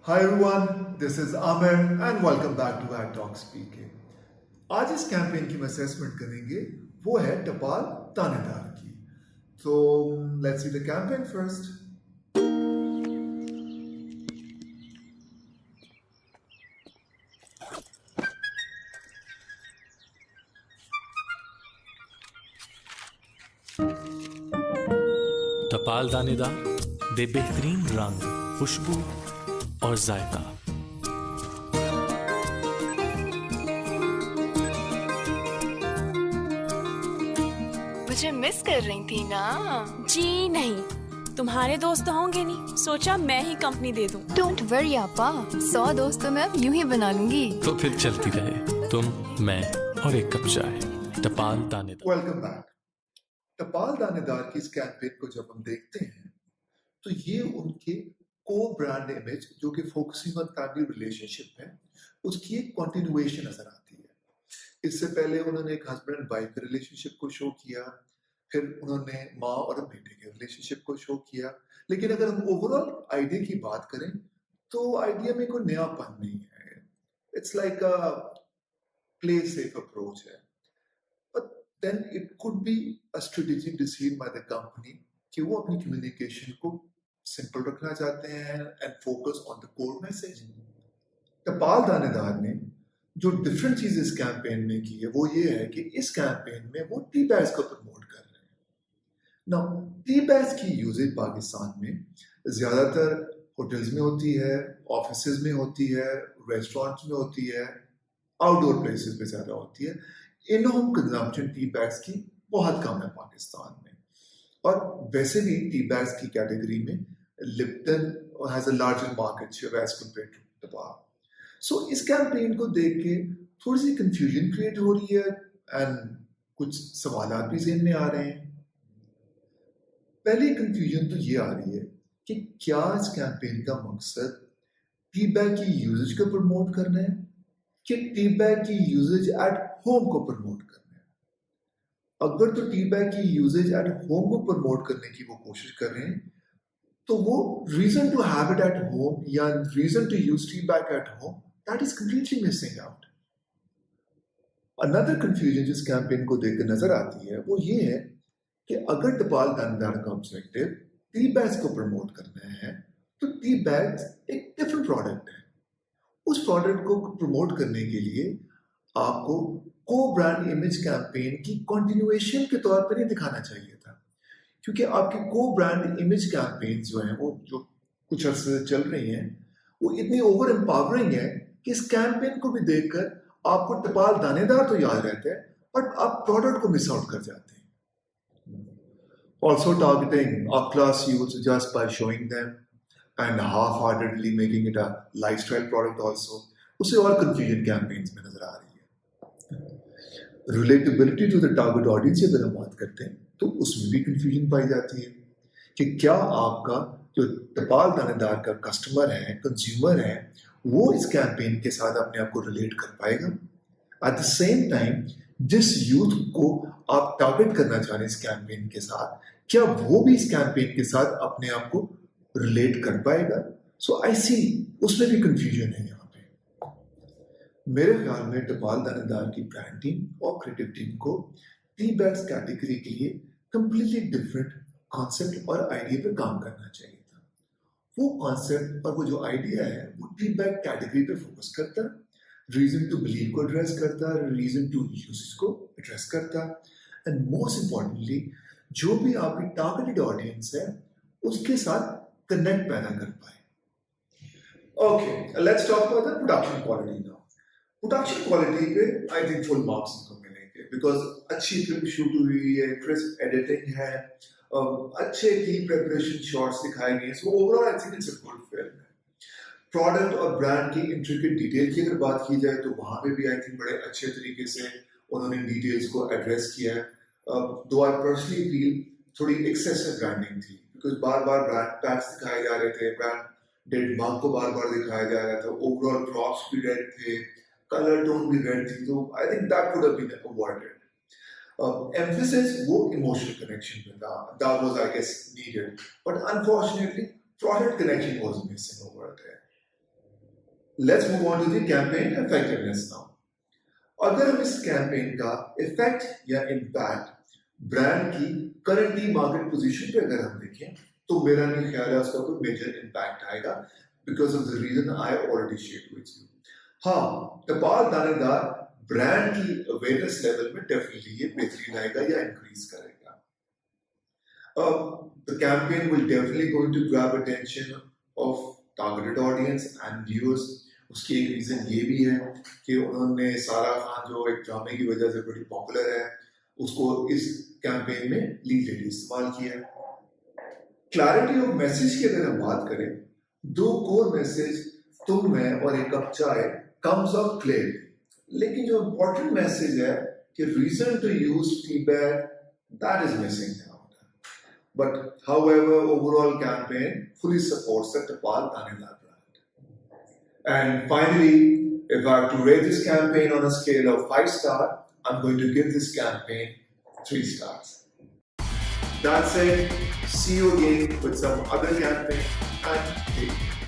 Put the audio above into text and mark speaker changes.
Speaker 1: Hi everyone, this is Amir and welcome back to Ad Talk Speaking. आज इस campaign की हम assessment करेंगे वो है टपाल तानेदार की. तो let's see the campaign first.
Speaker 2: टपाल दानेदार दे बेहतरीन रंग, खुशबू और जायका।
Speaker 3: मुझे मिस कर रही थी ना।
Speaker 4: जी नहीं, तुम्हारे दोस्त होंगे नहीं, सोचा मैं ही कंपनी दे दूं।
Speaker 3: डोंट वरी आपा, 100 दोस्तों में अब यूं ही बना लूंगी।
Speaker 2: तो फिर चलती रहे तुम, मैं और एक कप चाय। टपाल दानेदार।
Speaker 1: Welcome back. टपाल दानेदार की इस कैंपेन को जब हम देखते हैं तो ये उनके को ब्रांड इमेज जो कि फोकसिंग ऑन फैमिली रिलेशनशिप है उसकी एक कंटिन्यूएशन नजर आती है. इससे पहले उन्होंने एक हस्बैंड एंड वाइफ के रिलेशनशिप को शो किया, फिर उन्होंने माँ और बेटे के रिलेशनशिप को शो किया. लेकिन अगर हम ओवरऑल आइडिया की बात करें तो आइडिया में कोई नयापन नहीं है. It's like a play safe approach है. But then it could be a strategic decision by the company कि वो अपनी कम्युनिकेशन को सिंपल रखना चाहते हैं and focus on the core message. Tapal Danedar ने जो डिफरेंट चीज इस कैंपेन में की है वो ये है कि इस कैंपेन में वो टी बैग्स को प्रमोट कर रहे हैं. नाउ टी बैग्स की यूजेज पाकिस्तान में ज्यादातर होटल्स में होती है, ऑफिसेज में होती है, रेस्टोरेंट्स में होती है, आउटडोर प्लेसेस पे ज्यादा होती है. In home consumption tea bags की बहुत कम है पाकिस्तान में. और वैसे भी टी बैग्स की कैटेगरी में Lipton has a larger market share as compared to Tapal. So इस कैंपेन को देख के थोड़ी सी कंफ्यूजन क्रिएट हो रही है एंड कुछ सवाल भी ज़हन में आ रहे हैं. पहली कंफ्यूजन तो ये आ रही है कि क्या इस कैंपेन का मकसद टी बैग की यूजेज को प्रमोट करना है कि टी बैग की यूजेज एट होम को प्रमोट करना है. अगर तो टी बैग की यूजेज एट होम को प्रमोट करने की वो कोशिश कर रहे हैं तो वो reason to have it at home या reason to use tea bag at home that is completely missing out. Another confusion जिस कैंपेन को देखकर नजर आती है वो ये है कि अगर टपाल दानेदार का ऑब्जेक्टिव टी बैग्स को प्रमोट करना है तो टी बैग्स एक डिफरेंट प्रोडक्ट है. उस प्रोडक्ट को प्रमोट करने के लिए आपको को ब्रांड इमेज कैंपेन की कंटिन्यूएशन के तौर पर नहीं दिखाना चाहिए था, क्योंकि आपकी को ब्रांड इमेज कैंपेन जो है वो जो कुछ अर्से से चल रही हैं वो इतनी ओवर एम्पावरिंग है कि इस कैंपेन को भी देखकर आपको टपाल दानेदार तो याद रहता है बट आप प्रोडक्ट को मिस आउट कर जाते हैं. Also targeting up class youth just by showing them and half heartedly making it a lifestyle product also, उससे और कंफ्यूजन कैंपेन्स में नजर आ रही है. Relatability to the target audience की अगर हम बात करते हैं तो उसमें भी कंफ्यूजन पाई जाती है कि क्या आपका जो टपाल दानेदार का कस्टमर है, कंज्यूमर है, वो इस कैंपेन के साथ अपने आप को रिलेट कर पाएगा. एट द सेम टाइम जिस यूथ को आप टारगेट करना चाह रहे हैं इस कैंपेन के साथ, क्या वो भी इस कैंपेन के साथ अपने आप को रिलेट कर पाएगा. सो आई सी उसमें भी कंफ्यूजन है यहाँ पे. मेरे ख्याल में टपाल दानेदार की ब्रांड टीम और क्रिएटिव टीम को टी बैग्स कैटेगरी के लिए कंप्लीटली डिफरेंट कॉन्सेप्ट और आइडिया पे काम करना चाहिए था. वो कॉन्सेप्ट और वो जो आइडिया है वो टी बैग कैटेगरी पे फोकस करता, रीजन टू बिलीव को एड्रेस करता, रीजन टू यूजेस को एड्रेस करता एंड मोस्ट इंपॉर्टेंटली जो भी आपकी टारगेटेड ऑडियंस है उसके साथ कनेक्ट पैदा कर पाए. Okay, let's talk about the production quality now. Production quality पे आई थिंक फुल मार्क्स इनको मिलेंगे बिकॉज अच्छी फिल्म शूट हुई है, क्रिस्प एडिटिंग है, अच्छे की प्रेपरेशन शॉट्स दिखाए गए. So overall I think it's a good film. Product और ब्रांड की इंट्रिकेट डिटेल की अगर बात की जाए तो वहां पे भी आई थिंक बड़े अच्छे तरीके से उन्होंने डिटेल्स को एड्रेस किया है. दो आई पर्सनली फील थोड़ी एक्सेसिव ब्रांडिंग थी because bar bar brand pads दिखाए जा रहे थे, ब्रांडेड मग को बार बार दिखाया जा रहा था, ओवरऑल प्रॉप्स भी रेड थे, कलर टोन भी रेड थी. तो I think that could have been avoided. Emphasis वो emotional connection में था, that was I guess needed, but unfortunately product connection was missing over there. Let's move on to the campaign effectiveness now. अगर हम इस campaign का effect या impact brand की currently market position पे अगर हम देखें तो मेरा नहीं ख्याल है उसका कोई मेजर इम्पैक्ट आएगा because of the reason I already share with you. हाँ, टपाल दानेदार ब्रांड की अवेयरनेस लेवल में डेफिनेटली ये बेहतरीन आएगा या इंक्रीज करेगा. The campaign will definitely going to grab attention of targeted audience and viewers. उसकी एक रीजन ये भी है कि उन्होंने सारा खान जो एक ड्रामे की वजह से बड़ी पॉपुलर है उसको इस कैंपेन में लीड लेडी इस्तेमाल किया है. क्लैरिटी ऑफ मैसेज की अगर हम बात करें, दो कोर मैसेज तुम मैं और एक कप चाय कम्स आउट क्लियर, लेकिन जो इंपॉर्टेंट मैसेज है कि reason to use tea bag that is missing now. But however, overall campaign fully supports the Tapal Danedar brand. And finally, if I have to rate this campaign on a scale of 5 star, I'm going to give this campaign 3 stars. That's it. See you again with some other campaign and take care.